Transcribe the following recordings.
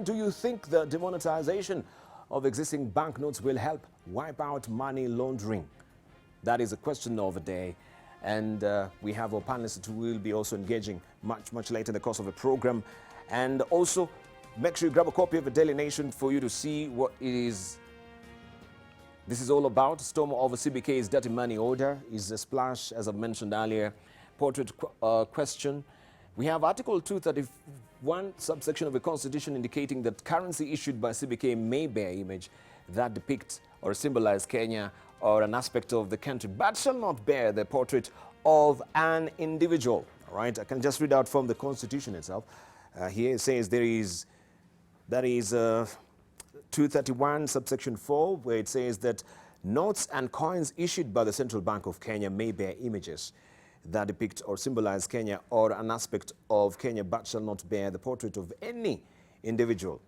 And do you think the demonetization of existing banknotes will help wipe out money laundering? That is a question of the day. And we have our panelists who will be also engaging much later in the course of the program. And also, make sure you grab a copy of the Daily Nation for you to see what this is all about. Storm of CBK's dirty money order is a splash, as I've mentioned earlier. Portrait question. We have Article 231, subsection of the Constitution, indicating that currency issued by CBK may bear image that depicts or symbolize Kenya or an aspect of the country, but shall not bear the portrait of an individual. All right, I can just read out from the Constitution itself. Here it says that is 231 subsection 4, where it says that notes and coins issued by the Central Bank of Kenya may bear images that depict or symbolize Kenya or an aspect of Kenya, but shall not bear the portrait of any individual.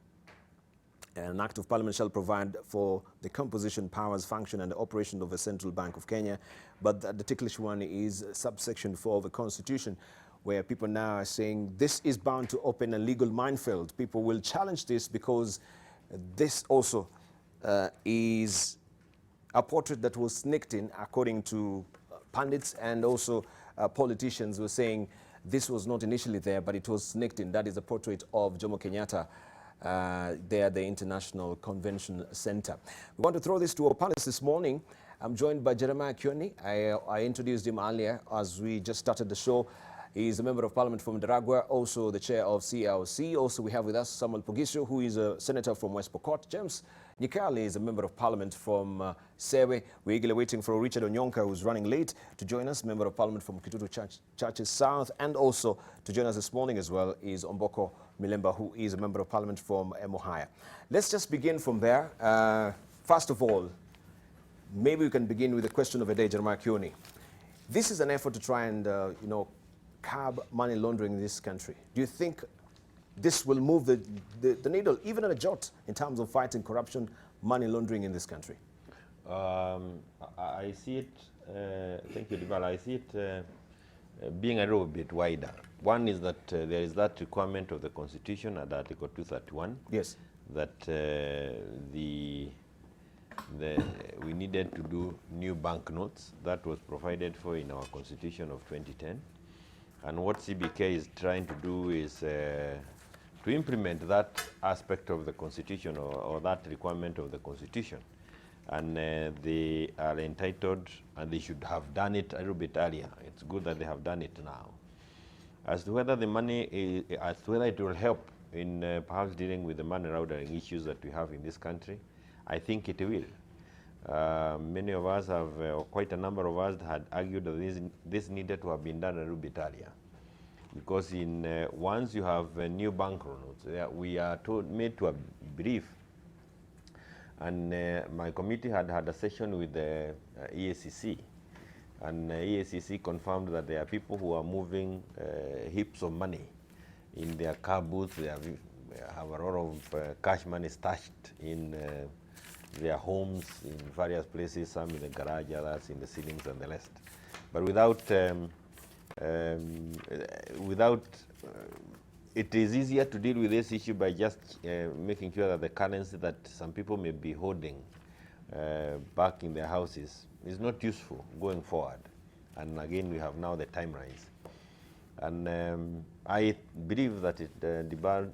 An Act of Parliament shall provide for the composition, powers, function, and the operation of the Central Bank of Kenya. But the ticklish one is subsection 4 of the Constitution, where people now are saying this is bound to open a legal minefield. People will challenge this because this also is a portrait that was sneaked in, according to pundits and also politicians were saying this was not initially there, but it was sneaked in. That is a portrait of Jomo Kenyatta there at the International Convention Center. We want to throw this to our panelists this morning. I'm joined by Jeremiah Kioni. I introduced him earlier as we just started the show. He's a member of parliament from Ndaragwa, also the chair of CLC. Also, we have with us Samuel Pogisho, who is a senator from West Pokot. James Nyikali is a member of parliament from Sewe. We're eagerly waiting for Richard Onyonka, who's running late, to join us, member of parliament from Kitutu Churches South. And also to join us this morning as well is Omboko Milemba, who is a member of parliament from Emuhaya. Let's just begin from there. First of all, maybe we can begin with the question of the day, Jeremiah Kioni. This is an effort to try and, curb money laundering in this country. Do you think this will move the needle, even at a jot, in terms of fighting corruption, money laundering in this country? I see it, thank you, Dibala, I see it being a little bit wider. One is that there is that requirement of the Constitution at Article 231. Yes. That we needed to do new banknotes. That was provided for in our Constitution of 2010. And what CBK is trying to do is to implement that aspect of the Constitution or that requirement of the Constitution. And they are entitled, and they should have done it a little bit earlier. It's good that they have done it now. As to whether the money, as to whether it will help in perhaps dealing with the money laundering issues that we have in this country, I think it will. Many of us have, quite a number of us had argued that this needed to have been done a little bit earlier. Because once you have new banknotes, we are made to a brief. And my committee had a session with the EACC. And EACC confirmed that there are people who are moving heaps of money in their car booths. They have a lot of cash money stashed in their homes in various places, some in the garage, others in the ceilings and the rest. But it is easier to deal with this issue by just making sure that the currency that some people may be holding back in their houses is not useful going forward. And again, we have now the time rise. And I believe that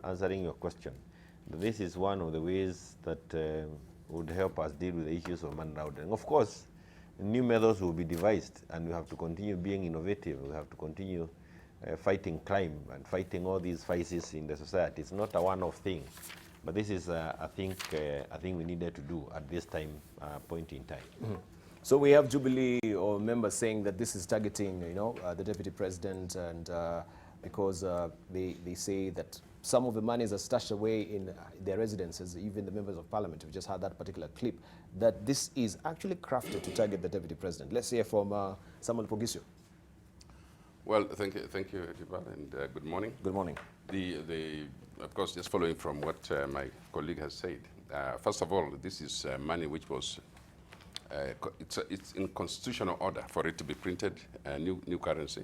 answering your question, this is one of the ways that would help us deal with the issues of money laundering. Of course, new methods will be devised, and we have to continue being innovative. We have to continue fighting crime and fighting all these vices in the society. It's not a one-off thing, but this is a thing we needed to do at this point in time. Mm-hmm. So we have Jubilee or members saying that this is targeting, the deputy president, and because they say that some of the monies are stashed away in their residences, even the members of parliament. We just had that particular clip, that this is actually crafted to target the deputy president. Let's hear from Samuel Pogisho. Well, thank you, Dibala, and good morning. Good morning. Of course, just following from what my colleague has said. First of all, this is money which was it's in constitutional order for it to be printed, new currency,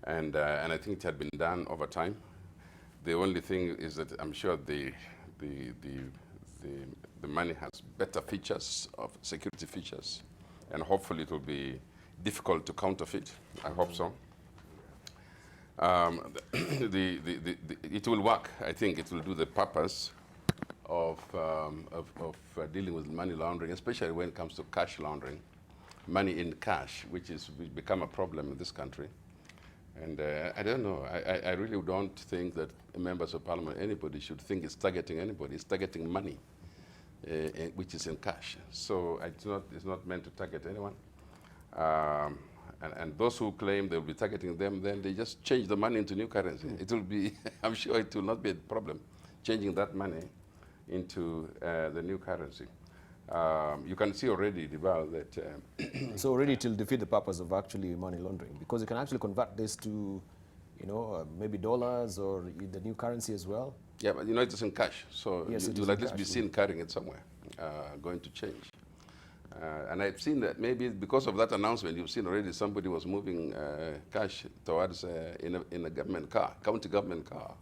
and I think it had been done over time. The only thing is that I'm sure the the money has better features, of security features, and hopefully it will be difficult to counterfeit. I hope so. It will work. I think it will do the purpose of dealing with money laundering, especially when it comes to cash laundering, money in cash, which become a problem in this country. And I don't know. I really don't think that members of parliament, anybody, should think it's targeting anybody. It's targeting money, which is in cash. So it's not meant to target anyone. And those who claim they'll be targeting them, then they just change the money into new currency. It will be, I'm sure it will not be a problem, changing that money into the new currency. You can see already, Dibal, that... So already it will defeat the purpose of actually money laundering, because you can actually convert this to, maybe dollars or the new currency as well. Yeah, but it's in cash, so yes, you'll at least be seen carrying it somewhere, going to change. And I've seen that maybe because of that announcement, you've seen already somebody was moving cash towards in a government car, county government car.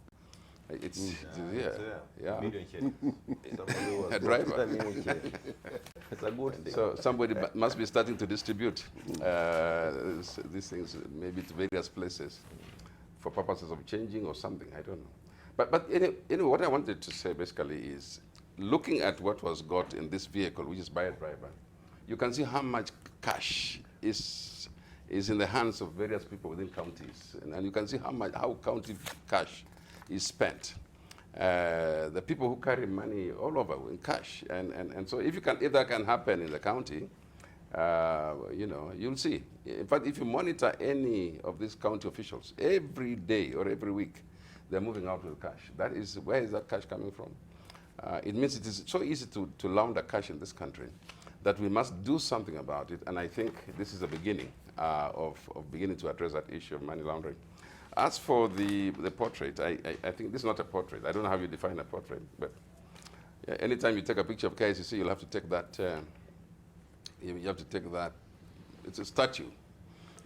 It's yeah. A driver. It's a good thing. So somebody must be starting to distribute these things, maybe to various places, for purposes of changing or something. I don't know. But anyway, what I wanted to say basically is, looking at what was got in this vehicle, which is by a driver, you can see how much cash is in the hands of various people within counties, and you can see how county cash is spent. The people who carry money all over in cash, and so if that can happen in the county, you'll see. In fact, if you monitor any of these county officials, every day or every week, they're moving out with cash. Where is that cash coming from? It means it is so easy to launder cash in this country that we must do something about it, and I think this is the beginning of beginning to address that issue of money laundering. As for the portrait, I think this is not a portrait. I don't know how you define a portrait, but anytime you take a picture of KICC, you'll have to take that. You have to take that. It's a statue.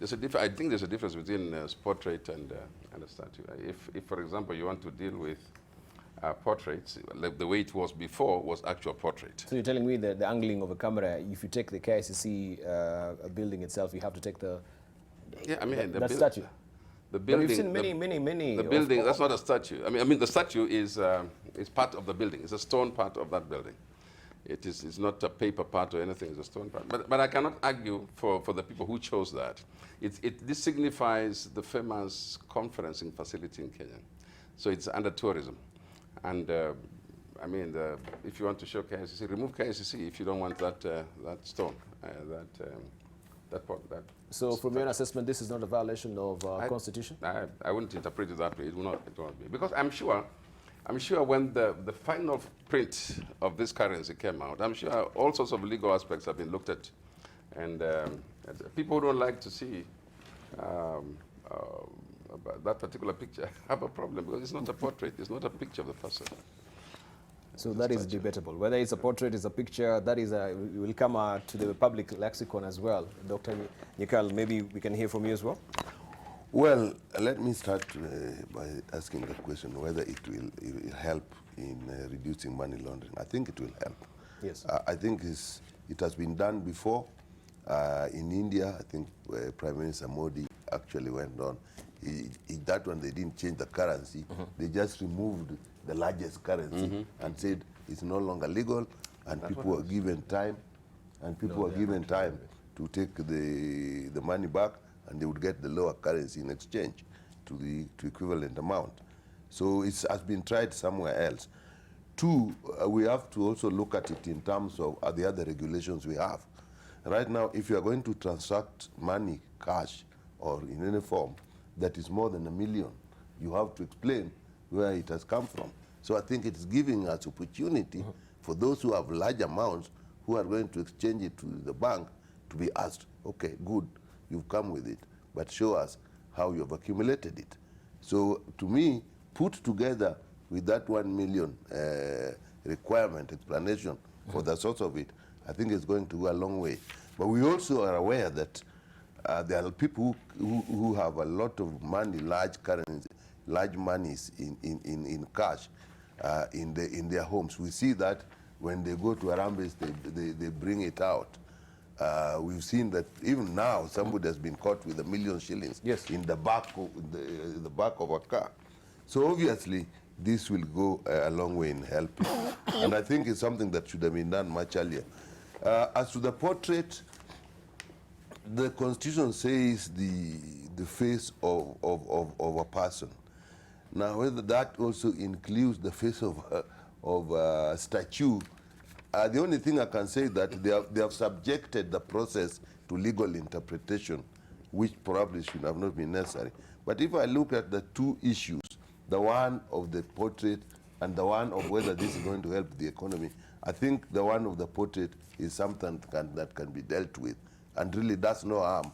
I think there's a difference between a portrait and a statue. If, for example, you want to deal with portraits, like the way it was before, was actual portrait. So you're telling me that the angling of a camera, if you take the KICC building itself, you have to take the that statue. The building. But we've seen many. The building. That's not a statue. I mean, the statue is part of the building. It's a stone part of that building. It's not a paper part or anything. It's a stone part. But I cannot argue for the people who chose that. This signifies the famous conferencing facility in Kenya. So it's under tourism. And if you want to show KICC, remove KICC if you don't want that stone, that pot. So from your assessment, this is not a violation of Constitution? I wouldn't interpret it that way. It will not be. Because I'm sure when the final print of this currency came out, I'm sure all sorts of legal aspects have been looked at. And people who don't like to see that particular picture have a problem, because it's not a portrait, it's not a picture of the person. So that is debatable. Whether it's a portrait, it's a picture, that is will come to the public lexicon as well. Dr. Nyikal, maybe we can hear from you as well. Well, let me start by asking the question whether it will help in reducing money laundering. I think it will help. Yes. I think it has been done before. In India, I think Prime Minister Modi actually went on. That one, they didn't change the currency. They just removed the largest currency and said it's no longer legal, and people were given time, to take the money back, and they would get the lower currency in exchange to the equivalent amount. So it has been tried somewhere else. Two, we have to also look at it in terms of the other regulations we have. Right now, if you are going to transact money, cash, or in any form that is more than $1 million, you have to explain where it has come from. So I think it's giving us opportunity for those who have large amounts who are going to exchange it to the bank to be asked, okay, good, you've come with it, but show us how you have accumulated it. So to me, put together with that 1 million requirement, explanation for the source of it, I think it's going to go a long way. But we also are aware that there are people who have a lot of money, large currency, large monies in cash, in their homes. We see that when they go to Arambes, they bring it out. We've seen that even now somebody has been caught with 1 million shillings in the back of the back of a car. So obviously this will go a long way in helping, and I think it's something that should have been done much earlier. As to the portrait, the Constitution says the face of a person. Now, whether that also includes the face of a statue, the only thing I can say is that they have subjected the process to legal interpretation, which probably should have not been necessary. But if I look at the two issues, the one of the portrait and the one of whether this is going to help the economy, I think the one of the portrait is something that can be dealt with and really does no harm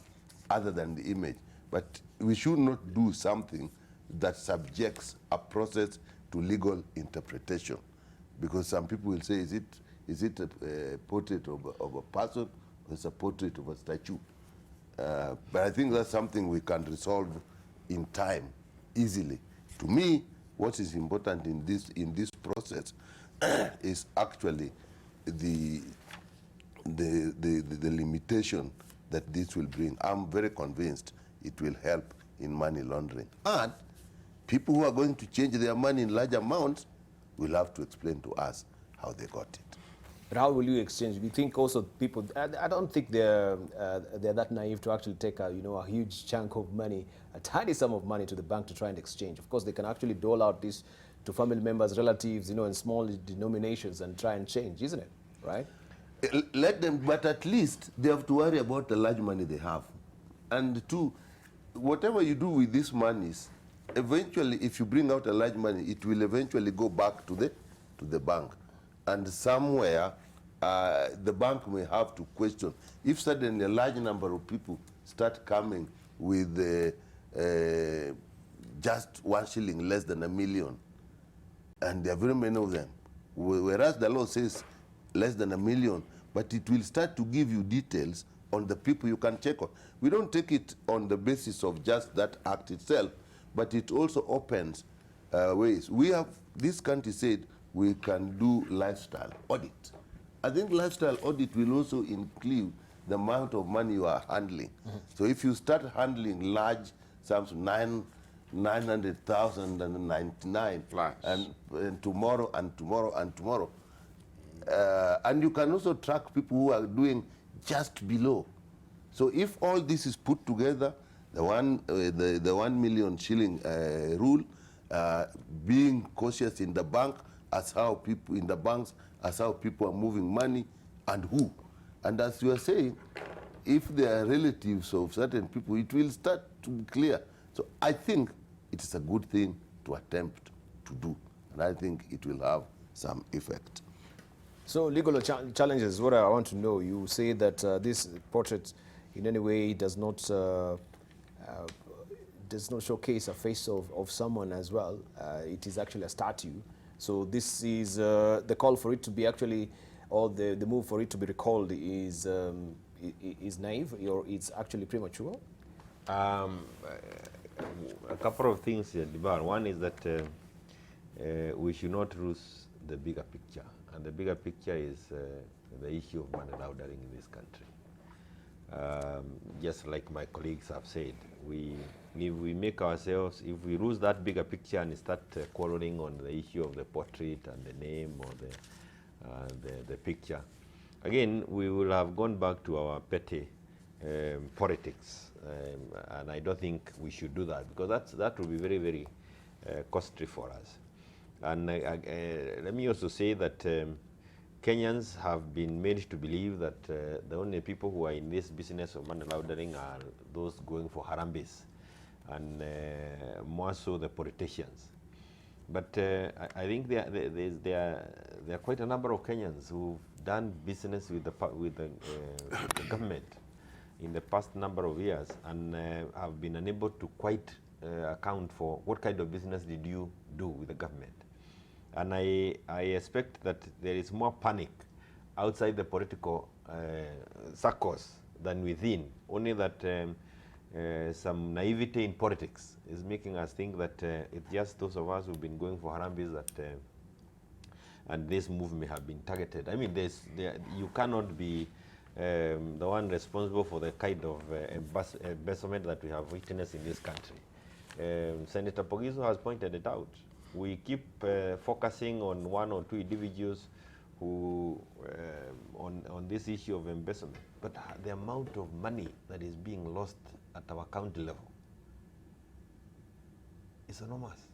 other than the image. But we should not do something that subjects a process to legal interpretation, because some people will say, is it a portrait of a person or is it a portrait of a statue? But I think that's something we can resolve in time easily. To me, what is important in this process is actually the limitation that this will bring. I'm very convinced it will help in money laundering. And people who are going to change their money in large amounts will have to explain to us how they got it. But how will you exchange? Do you think also people, I don't think they're that naive to actually take a huge chunk of money, a tiny sum of money to the bank to try and exchange. Of course, they can actually dole out this to family members, relatives, in small denominations and try and change, isn't it? Right? Let them, but at least they have to worry about the large money they have. And two, whatever you do with these monies, eventually, if you bring out a large money, it will eventually go back to the bank. And somewhere, the bank may have to question. If suddenly a large number of people start coming with just 1 shilling less than 1 million, and there are very many of them, whereas the law says less than 1 million, but it will start to give you details on the people you can check on. We don't take it on the basis of just that act itself, but it also opens ways. We have, this country said, we can do lifestyle audit. I think lifestyle audit will also include the amount of money you are handling. So if you start handling large sums, 900,099, and tomorrow and tomorrow and tomorrow, and you can also track people who are doing just below. So if all this is put together, the 1 million shilling rule, being cautious in the bank, as how people in the banks, as how people are moving money, and who. And as you are saying, if there are relatives of certain people, it will start to be clear. So I think it is a good thing to attempt to do, and I think it will have some effect. So legal challenges, what I want to know, you say that this portrait in any way does not showcase a face of someone as well. It is actually a statue. So this is the call for it to be actually, or the move for it to be recalled is naive, or it's actually premature? A couple of things here, Dibar. One is that we should not lose the bigger picture. And the bigger picture is the issue of money laundering in this country. Just like my colleagues have said, if we make ourselves, if we lose that bigger picture and start quarreling on the issue of the portrait and the name or the picture, again, we will have gone back to our petty politics. And I don't think we should do that, because that will be very, very costly for us. And let me also say that Kenyans have been made to believe that the only people who are in this business of money laundering are those going for harambes, and more so the politicians. But I think there are quite a number of Kenyans who've done business with the government in the past number of years, and have been unable to quite account for what kind of business did you do with the government. And I expect that there is more panic outside the political circles than within, only that some naivety in politics is making us think that it's just those of us who've been going for harambes that and this move may have been targeted. I mean, you cannot be the one responsible for the kind of embezzlement that we have witnessed in this country. Senator Pogiso has pointed it out. We keep focusing on one or two individuals who on this issue of embezzlement, but the amount of money that is being lost at our county level is enormous.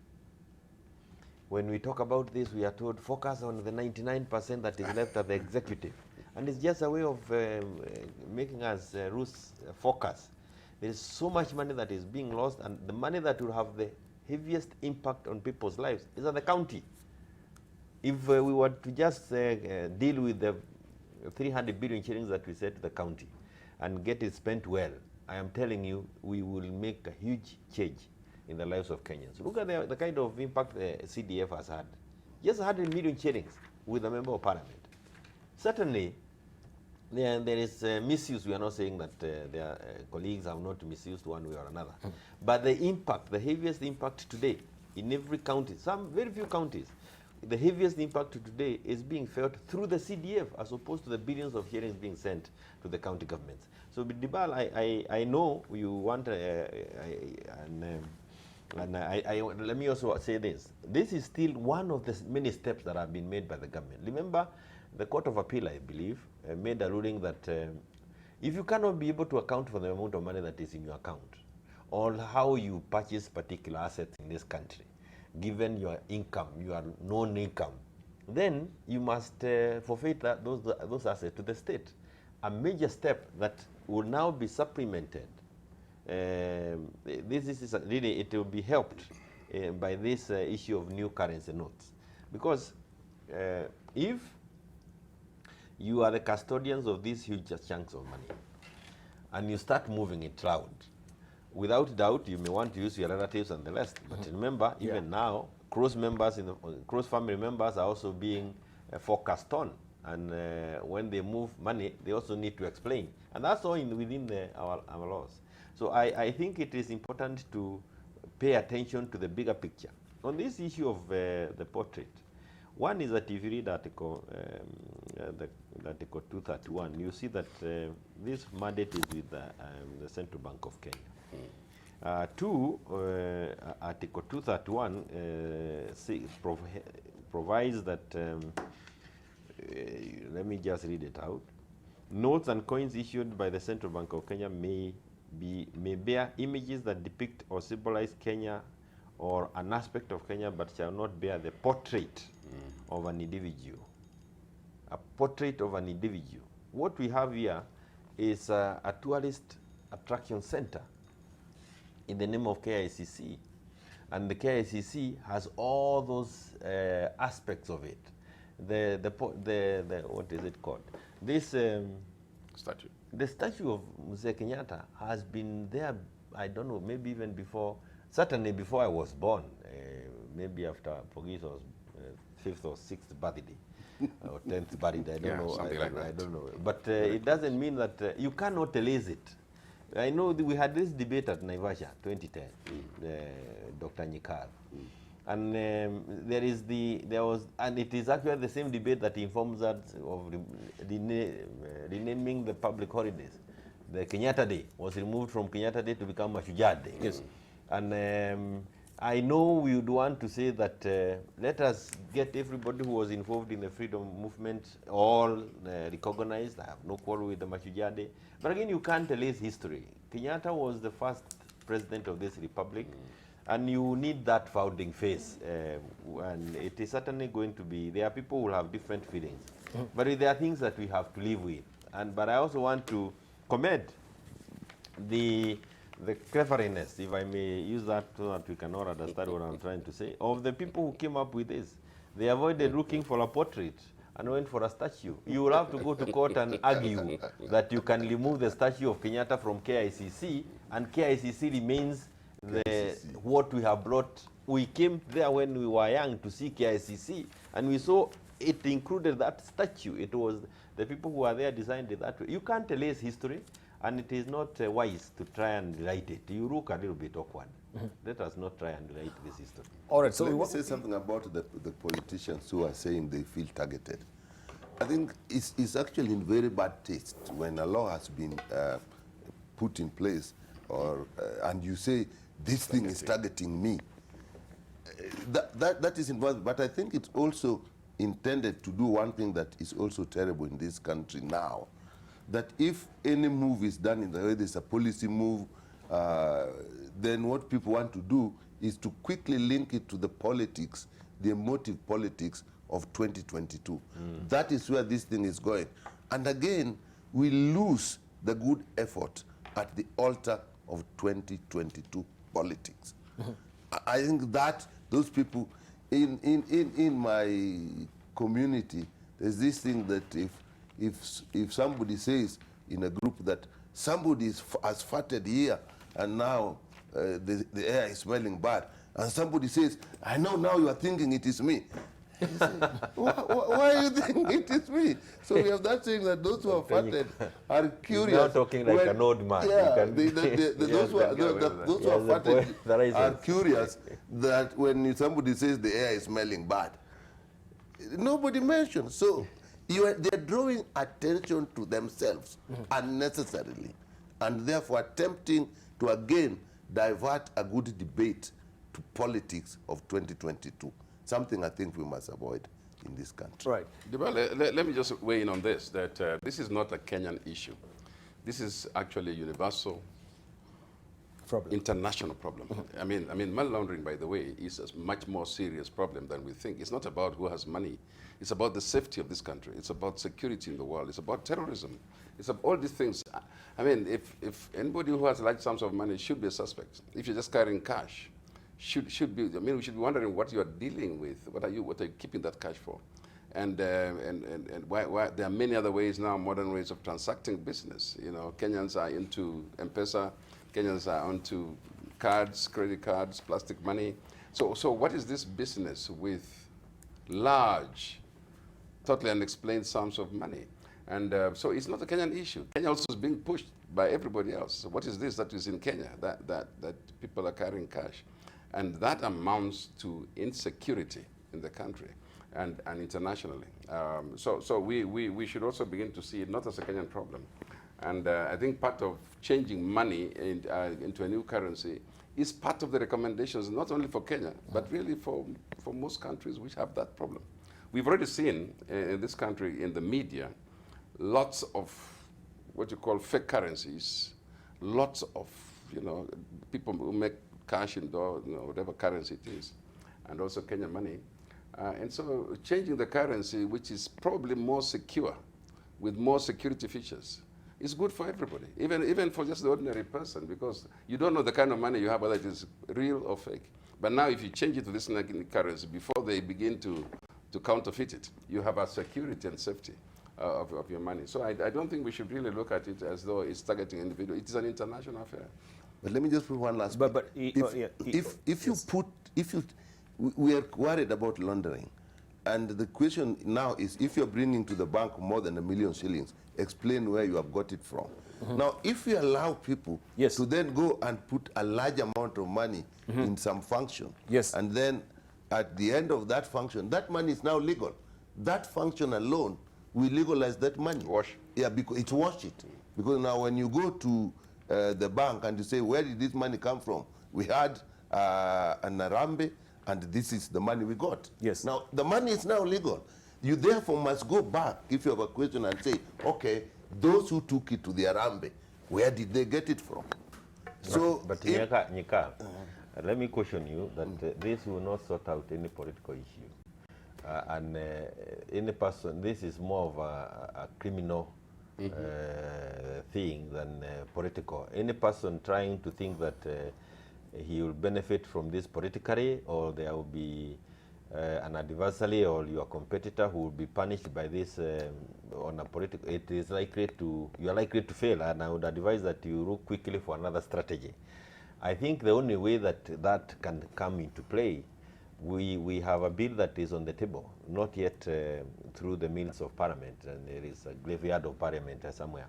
When we talk about this, we are told focus on the 99% that is left at the executive, and it's just a way of making us lose focus. There is so much money that is being lost, and the money that will have the heaviest impact on people's lives is at the county. If we were to just deal with the 300 billion shillings that we said to the county and get it spent well, I am telling you, we will make a huge change in the lives of Kenyans. Look at the kind of impact the CDF has had. Just 100 million shillings with a member of parliament. Certainly, there is misuse. We are not saying that their colleagues have not misused one way or another. But the impact, the heaviest impact today in every county, some very few counties, the heaviest impact today is being felt through the CDF as opposed to the billions of shillings being sent to the county governments. So, Dibal, I know you want, let me also say this. This is still one of the many steps that have been made by the government. Remember, the Court of Appeal, I believe, made a ruling that if you cannot be able to account for the amount of money that is in your account, or how you purchase particular assets in this country, given your income, your known income, then you must forfeit those assets to the state. A major step that will now be supplemented. This is really, it will be helped by this issue of new currency notes. Because if you are the custodians of these huge chunks of money and you start moving it around, without doubt, you may want to use your relatives and the rest. But remember, even now, close family members are also being focused on. And when they move money, they also need to explain. And that's all within our laws. So I think it is important to pay attention to the bigger picture. On this issue of the portrait, one is that if you read Article 231, you see that this mandate is with the Central Bank of Kenya. Article 231 provides that, let me just read it out. Notes and coins issued by the Central Bank of Kenya may bear images that depict or symbolize Kenya or an aspect of Kenya, but shall not bear the portrait of an individual. A portrait of an individual. What we have here is a tourist attraction center in the name of KICC, and the KICC has all those aspects of it. The what is it called? This statue. The statue of Mzee Kenyatta has been there, I don't know, maybe even before, certainly before I was born, maybe after Pogiso's 5th or 6th birthday, or 10th birthday, I don't know. I don't know. But it doesn't mean that you cannot erase it. I know that we had this debate at Naivasha, 2010, Dr. Nyikar. And it is actually the same debate that informs us of renaming the public holidays. The Kenyatta Day was removed from Kenyatta Day to become Mashujaa Day. Yes. And I know we would want to say that let us get everybody who was involved in the freedom movement all recognized. I have no quarrel with the Mashujaa Day. But again, you can't erase history. Kenyatta was the first president of this republic. And you need that founding phase, and it is certainly going to be, there are people who will have different feelings, but there are things that we have to live with. But I also want to commend the cleverness, if I may use that so that we can all understand what I'm trying to say, of the people who came up with this. They avoided looking for a portrait and went for a statue. You will have to go to court and argue that you can remove the statue of Kenyatta from KICC, and KICC remains what we have brought. We came there when we were young to see KICC, and we saw it included that statue. It was the people who are there designed it that way. You can't erase history, and it is not wise to try and write it. You look a little bit awkward Let us not try and write this history. All right, so Let me say something about the politicians who are saying they feel targeted. I think it's actually in very bad taste when a law has been put in place, or and you say this thing is targeting me. That is involved, but I think it's also intended to do one thing that is also terrible in this country now, that if any move is done in the way there's a policy move, then what people want to do is to quickly link it to the politics, the emotive politics of 2022. That is where this thing is going. And again, we lose the good effort at the altar of 2022 politics. I think that those people in my community, there's this thing that if somebody says in a group that somebody has farted here and now the air is smelling bad, and somebody says, I know now you are thinking it is me. Say, why are you thinking it is me? So we have that saying that those who are farted are curious. You're not talking like an old man. Yeah, those who are farted are curious that when somebody says the air is smelling bad, nobody mentions. So they're drawing attention to themselves unnecessarily, and therefore attempting to again divert a good debate to politics of 2022. Something I think we must avoid in this country. Right. Let me just weigh in on this, that this is not a Kenyan issue. This is actually a universal, international problem. I mean, money laundering, by the way, is a much more serious problem than we think. It's not about who has money. It's about the safety of this country. It's about security in the world. It's about terrorism. It's about all these things. I mean, if anybody who has large sums of money should be a suspect. If you're just carrying cash, should be. I mean, we should be wondering what you are dealing with. What are you keeping that cash for? And why there are many other ways now, modern ways of transacting business. You know, Kenyans are into M-Pesa. Kenyans are onto cards, credit cards, plastic money. So what is this business with large, totally unexplained sums of money? And so it's not a Kenyan issue. Kenya also is being pushed by everybody else. So what is this that is in Kenya, that people are carrying cash? And that amounts to insecurity in the country and internationally. So we should also begin to see it not as a Kenyan problem. And I think part of changing money into a new currency is part of the recommendations, not only for Kenya, but really for most countries which have that problem. We've already seen in this country, in the media, lots of what you call fake currencies, lots of people who make cash in whatever currency it is, and also Kenyan money. And so changing the currency, which is probably more secure, with more security features, is good for everybody, even for just the ordinary person, because you don't know the kind of money you have, whether it is real or fake. But now if you change it to this currency, before they begin to counterfeit it, you have a security and safety of your money. So I don't think we should really look at it as though it's targeting individuals. It is an international affair. But let me just put one last. We are worried about laundering, and the question now is, if you're bringing to the bank more than 1 million shillings, explain where you have got it from. Now, if you allow people to then go and put a large amount of money in some function, and then at the end of that function, that money is now legal. That function alone, we legalize that money. Wash. Yeah, because it's wash it. Because now when you go to the bank and you say, where did this money come from? We had an Arambe, and this is the money we got. Yes. Now, the money is now legal. You therefore must go back, if you have a question, and say, okay, those who took it to the Arambe, where did they get it from? But Nyika, let me caution you that this will not sort out any political issue. And any person, this is more of a criminal thing than political. Any person trying to think that he will benefit from this politically, or there will be an adversary or your competitor who will be punished by this on a political, it is likely to, you are likely to fail, and I would advise that you look quickly for another strategy. I think the only way that that can come into play, we have a bill that is on the table, not yet through the mills of parliament, and there is a graveyard of parliament somewhere.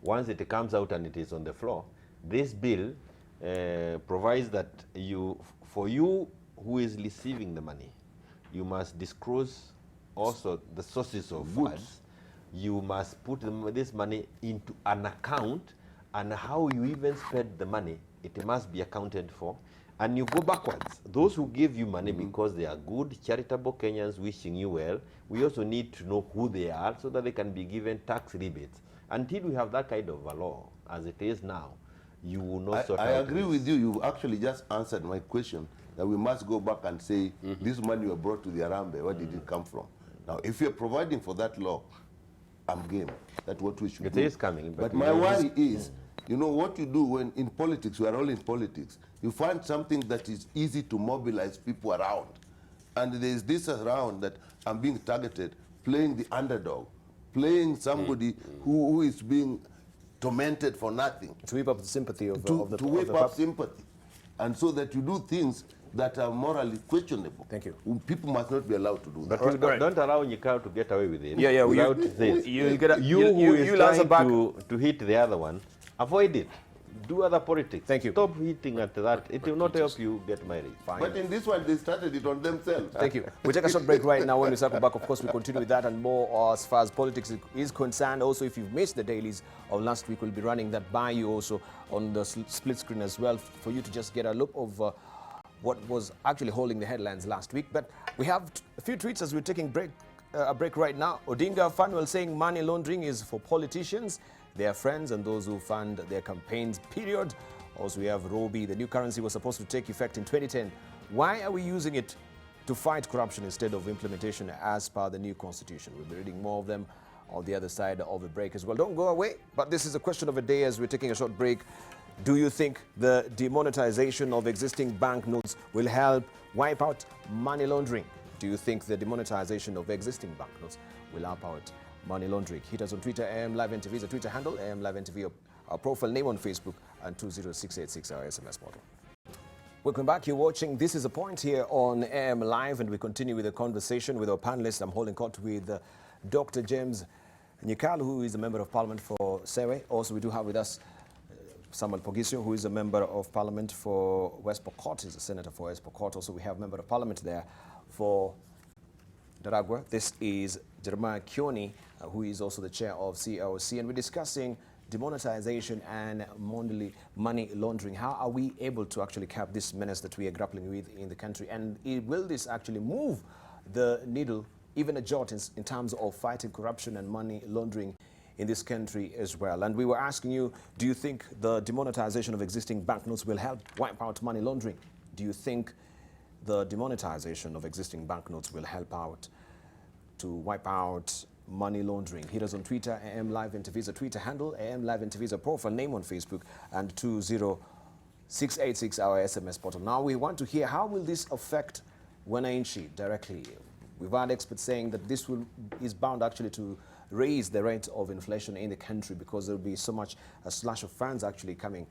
Once it comes out and it is on the floor, this bill provides that for you who is receiving the money, you must disclose also the sources of funds. You must put this money into an account, and how you even spend the money, it must be accounted for. And you go backwards. Those who give you money because they are good, charitable Kenyans wishing you well, we also need to know who they are so that they can be given tax rebates. Until we have that kind of a law, as it is now, you will not sort out. I agree with you. You've actually just answered my question, that we must go back and say, this money you brought to the Arambe, where did it come from? Now, if you're providing for that law, I'm game. That's what we should do. It is coming. But my worry is, you know, what you do when in politics, we are all in politics, you find something that is easy to mobilize people around. And there's this around that I'm being targeted, playing the underdog, playing somebody who is being tormented for nothing. To whip up the sympathy of To the whip up sympathy. And so that you do things that are morally questionable. Thank you. People must not be allowed to do that. But don't allow Nyikao to get away with it. Yeah, without this. You'll who is answer trying back. to hit the other one, avoid it. Do other politics. Thank you. Stop hitting at that. It will not help you get married. Fine. But in this one, they started it on themselves. Thank you. We'll take a short break right now. When we circle back, of course, we continue with that and more as far as politics is concerned. Also, if you've missed the dailies of last week, we'll be running that by you also on the split screen as well for you to just get a look of what was actually holding the headlines last week. But we have a few tweets as we're taking a break right now. Odinga Fanuel saying money laundering is for politicians, their friends, and those who fund their campaigns, period. Also, we have Roby. The new currency was supposed to take effect in 2010. Why are we using it to fight corruption instead of implementation as per the new constitution? We'll be reading more of them on the other side of the break as well. Don't go away, but this is a question of the day as we're taking a short break. Do you think the demonetization of existing banknotes will help wipe out money laundering? Do you think the demonetization of existing banknotes will help out money laundering? Hit us on Twitter, AM Live NTV is a Twitter handle, AM Live NTV, our profile name on Facebook, and 20686 our SMS portal. Welcome back. You're watching This Is a Point here on AM Live, and we continue with the conversation with our panelists. I'm holding court with Dr. James Nyikalo, who is a member of parliament for Sewe. Also, we do have with us Samuel Pogisio, who is a member of parliament for West Pokot, is a senator for West Pokot. Also, we have member of parliament there for Daragwa. This is Jeremiah Kioni, who is also the chair of CLC, and we're discussing demonetization and money laundering. How are we able to actually cap this menace that we are grappling with in the country? And will this actually move the needle, even a jot, in terms of fighting corruption and money laundering in this country as well? And we were asking you, do you think the demonetization of existing banknotes will help wipe out money laundering? Do you think the demonetization of existing banknotes will help out to wipe out money laundering? Hit us on Twitter, AM Live NTV is a Twitter handle, AM Live NTV is a profile name on Facebook, and 20686 our SMS portal. Now we want to hear, how will this affect wananchi directly? We've had experts saying that this is bound actually to raise the rate of inflation in the country because there will be so much a slash of funds actually coming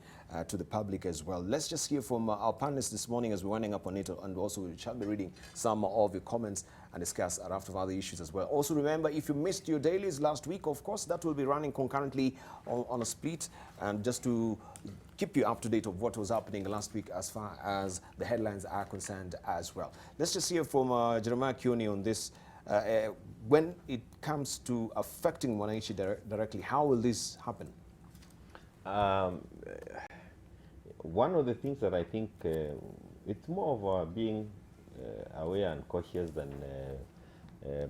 to the public as well. Let's just hear from our panelists this morning as we're winding up on it, and also we shall be reading some of your comments and discuss a raft of other issues as well. Also remember, if you missed your dailies last week, of course, that will be running concurrently on a split, and just to keep you up to date of what was happening last week as far as the headlines are concerned as well. Let's just hear from Jeremiah Kioni on this. When it comes to affecting wananchi directly, how will this happen? One of the things that I think it's more of being aware and cautious than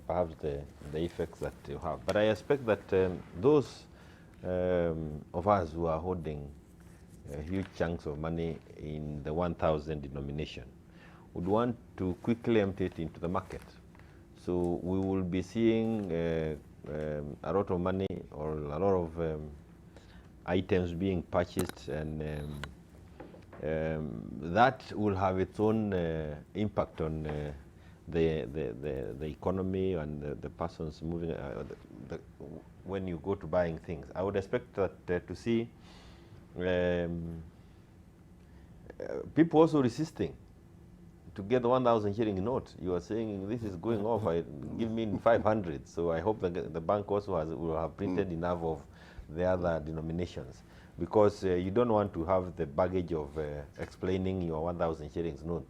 perhaps the effects that you have. But I expect that those of us who are holding huge chunks of money in the 1,000 denomination would want to quickly empty it into the market. So we will be seeing a lot of money or a lot of items being purchased, and that will have its own impact on the economy and the persons moving. When you go to buying things, I would expect that to see people also resisting to get the 1,000 shilling note. You are saying this is going off, give me 500. So I hope that the bank also will have printed enough of the other denominations. because you don't want to have the baggage of explaining your 1,000 shillings note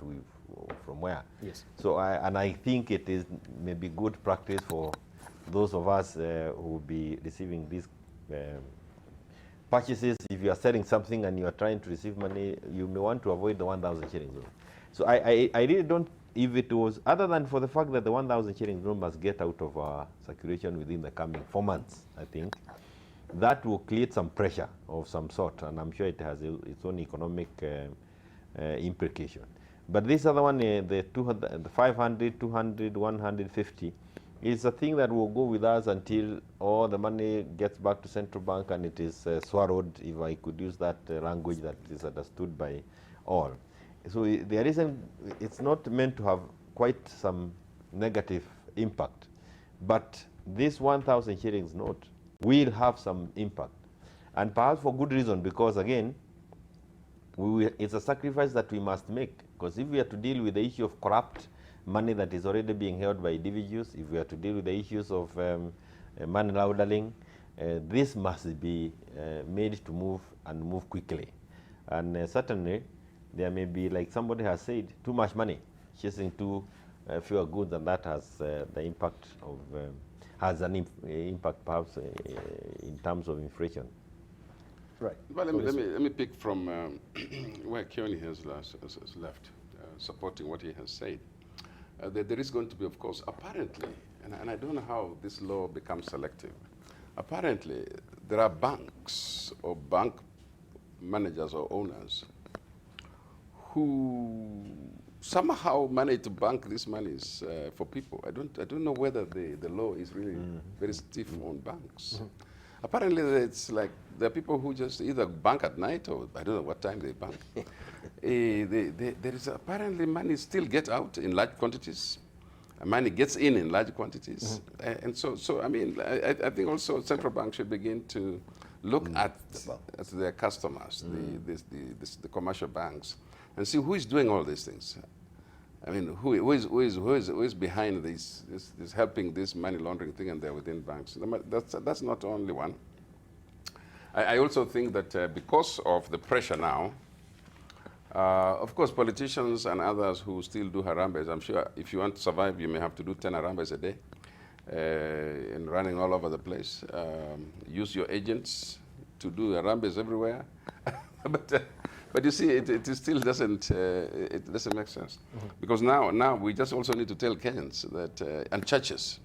from where. Yes. So I think it is maybe good practice for those of us who will be receiving these purchases. If you are selling something and you are trying to receive money, you may want to avoid the 1,000 shillings note. So I really don't, if it was, other than for the fact that the 1,000 shillings note must get out of our circulation within the coming 4 months, I think, that will create some pressure of some sort, and I'm sure it has its own economic implication. But this other one, the 500, 200, 150, is a thing that will go with us until all the money gets back to central bank and it is swallowed, if I could use that language that is understood by all. So there isn't, it's not meant to have quite some negative impact, but this 1,000 shillings note will have some impact, and perhaps for good reason, because again, it's a sacrifice that we must make, because if we are to deal with the issue of corrupt money that is already being held by individuals, if we are to deal with the issues of money laundering, this must be made to move and move quickly. And certainly, there may be, like somebody has said, too much money chasing too fewer goods, and that has the impact of has an impact perhaps in terms of inflation. Right. Well, let me pick from where Keone has left, supporting what he has said. There is going to be, of course, apparently, and I don't know how this law becomes selective. Apparently, there are banks or bank managers or owners who somehow manage to bank these monies for people. I don't know whether the law is really very stiff on banks. Apparently, it's like there are people who just either bank at night or I don't know what time they bank. There is apparently money still get out in large quantities. Money gets in large quantities. And so I mean, I think also central bank should begin to look at their customers, the commercial banks, and see who is doing all these things. I mean, who is behind this helping this money laundering thing, and they're within banks. That's not only one. I also think that because of the pressure now, of course, politicians and others who still do harambes, I'm sure if you want to survive, you may have to do 10 harambes a day and running all over the place. Use your agents to do harambes everywhere. But you see, it still doesn't make sense. Because now we just also need to tell Kenyans that, and churches,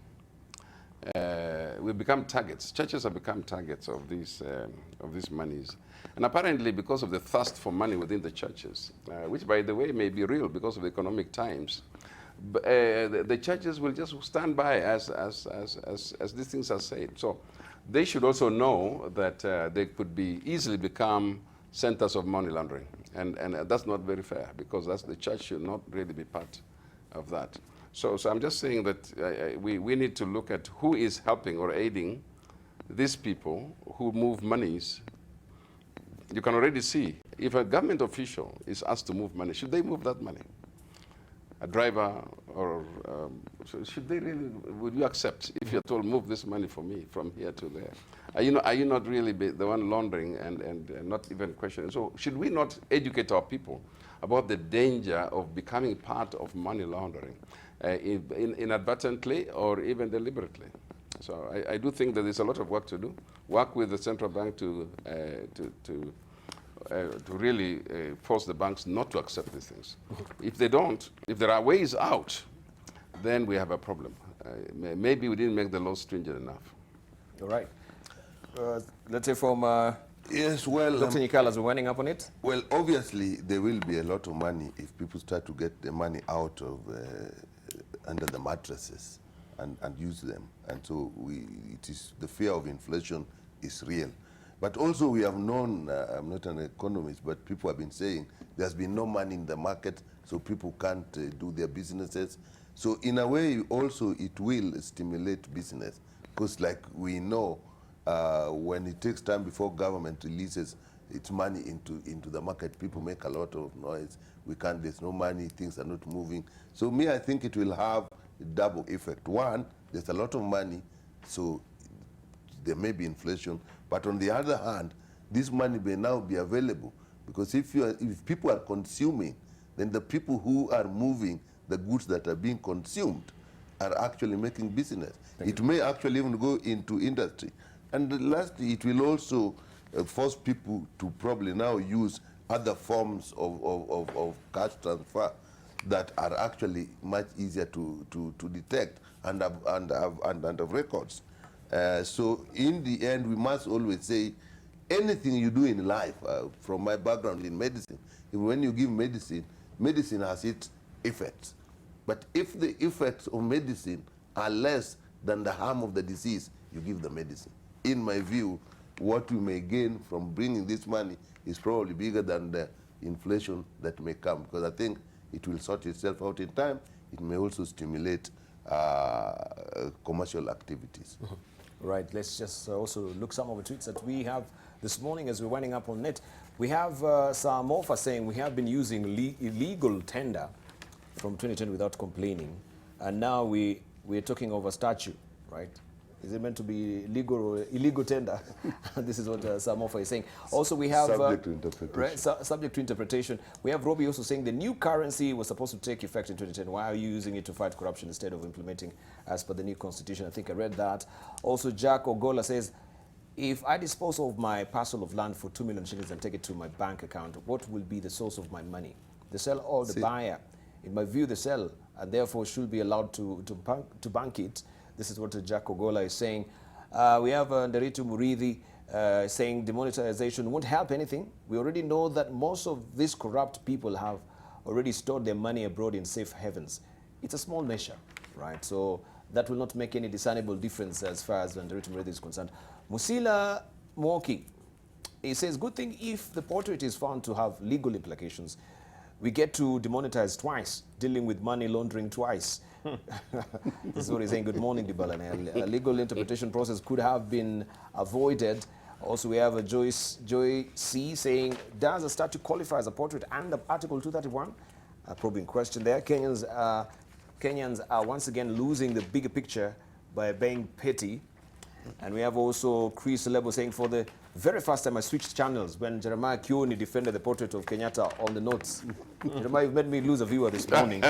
we become targets. Churches have become targets of these monies. And apparently because of the thirst for money within the churches, which by the way may be real because of the economic times, the churches will just stand by as these things are said. So they should also know that they could be easily become centers of money laundering. And that's not very fair, because the church should not really be part of that. So I'm just saying that we need to look at who is helping or aiding these people who move monies. You can already see, if a government official is asked to move money, should they move that money? A driver, or should they really, would you accept if you're told, move this money for me from here to there? Are you not really the one laundering and not even questioning? So should we not educate our people about the danger of becoming part of money laundering, inadvertently or even deliberately? So I do think that there's a lot of work to do. Work with the central bank to really force the banks not to accept these things. If they don't, if there are ways out, then we have a problem. Maybe we didn't make the law stringent enough. All right. Let's say from yes, well, Dr. Nyikalas, we're winding up on it. Well, obviously there will be a lot of money if people start to get the money out of under the mattresses and use them. And so it is the fear of inflation is real. But also we have known, I'm not an economist, but people have been saying there's been no money in the market, so people can't do their businesses. So in a way also it will stimulate business, because like we know, when it takes time before government releases its money into the market, people make a lot of noise. There's no money, things are not moving. So I think it will have a double effect. One, there's a lot of money, so there may be inflation, but on the other hand, this money may now be available. Because if people are consuming, then the people who are moving the goods that are being consumed are actually making business. It may actually even go into industry. And lastly, it will also force people to probably now use other forms of cash transfer that are actually much easier to detect and have records. So in the end, we must always say, anything you do in life, from my background in medicine, when you give medicine, medicine has its effects. But if the effects of medicine are less than the harm of the disease, you give the medicine. In my view, what we may gain from bringing this money is probably bigger than the inflation that may come, because I think it will sort itself out in time. It may also stimulate commercial activities. Right, let's just also look some of the tweets that we have this morning as we're winding up on net. We have some offer saying we have been using illegal tender from 2010 without complaining, and now we're talking of a statute, right? Is it meant to be legal or illegal tender? This is what some offer is saying. Also, we have subject to interpretation. Right, subject to interpretation. We have Robbie also saying the new currency was supposed to take effect in 2010. Why are you using it to fight corruption instead of implementing as per the new constitution? I think I read that. Also, Jack Ogola says, if I dispose of my parcel of land for 2 million shillings and take it to my bank account, what will be the source of my money? The seller or the buyer? In my view, the seller, and therefore should be allowed to bank it. This is what Jack Ogola is saying. We have Nderitu Murithi saying demonetisation won't help anything. We already know that most of these corrupt people have already stored their money abroad in safe havens. It's a small measure, right? So that will not make any discernible difference as far as Nderitu Murithi is concerned. Musila Mwoki, he says, good thing if the portrait is found to have legal implications. We get to demonetize twice, dealing with money laundering twice. This is what he's saying. Good morning, Dibalane. A legal interpretation process could have been avoided. Also, we have a Joy C saying, does a statute qualify as a portrait under Article 231? A probing question there. Kenyans are once again losing the bigger picture by being petty. And we have also Chris Lebo saying, for the very first time I switched channels when Jeremiah Kioni defended the portrait of Kenyatta on the notes. Jeremiah, you've made me lose a viewer this morning.